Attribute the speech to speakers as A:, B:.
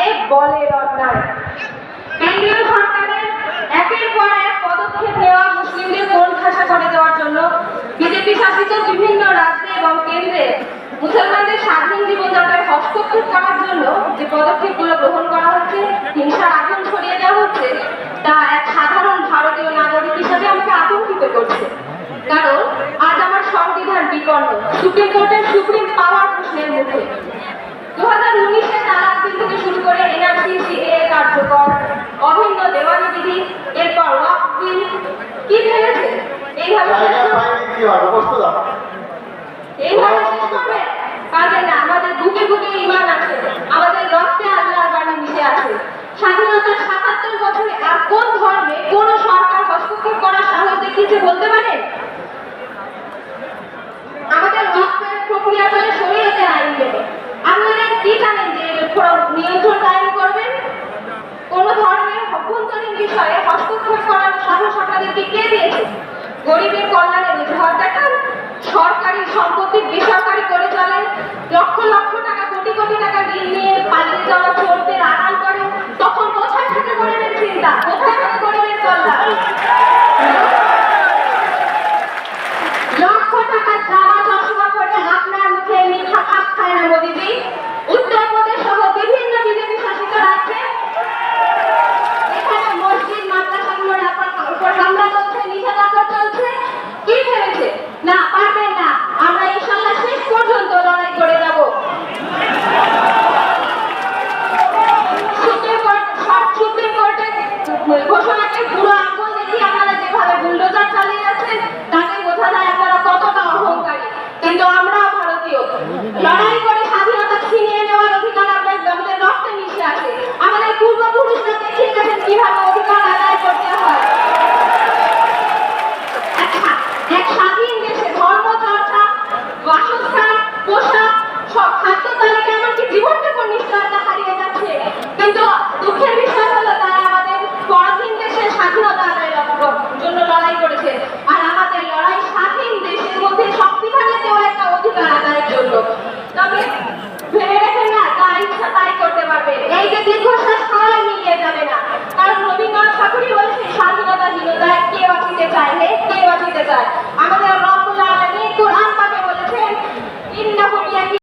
A: এ বলের অন্যায়। কেন্দ্রীয় সরকারের একের পর এক পদক্ষেপ নেওয়া মুসলিমদের কোণ ঠাসা করে দেওয়ার জন্য বিজেপি শাসিত বিভিন্ন রাজ্যে এবং কেন্দ্রে মুসলমানদের স্বাধীন জীবনযাত্রায় হস্তক্ষেপ করার জন্য যে পদক্ষেপগুলো গ্রহণ করা হচ্ছে, হিংসার আগুন ছড়িয়ে দেওয়া হচ্ছে, তা এক সাধারণ ভারতীয় নাগরিক হিসাবে আমাকে আতঙ্কিত করছে। কারণ আজ আমার সংবিধান বিপন্ন, সুপ্রিম কোর্টের সুপ্রিম পাওয়ার প্রশ্নের মুখে। 2019-এ তালাক বিল থেকে শুরু করে এনআরসি সিএএ কার্যকর, অভিন্ন দেওয়ানি বিধি, এরপর ওয়াকফ বিল, কি ভেবেছে এইভাবে শেষ করবে? পারবে না। আমাদের বুকে বুকে ঈমান আছে, আমাদের রক্তে আল্লাহর বাণী মিশে আছে। স্বাধীনতার ৭৭ বছরে আর কোন ধর্মে কোন সরকার হস্তক্ষেপ করার সাহস দেখিয়েছে বলতে পারেন? আমাদের ওয়াকফের প্রক্রিয়া করে শরীয়তের আইন দেবে। আপনারা কি জানেন যে নিয়ন্ত্রণ কায়েম করবেন? কোন ধর্মের অভ্যন্তরীণ বিষয়ে হস্তক্ষেপ করার সাহস আপনাদেরকে কে দিয়েছে? গরিবের কল্যাণের অজুহাত দেখান, সরকারি সম্পত্তি বেসরকারি করে চলেন, লক্ষ লক্ষ টাকা কোটি কোটি টাকা ঋণ নিয়ে পালিয়ে যাওয়ার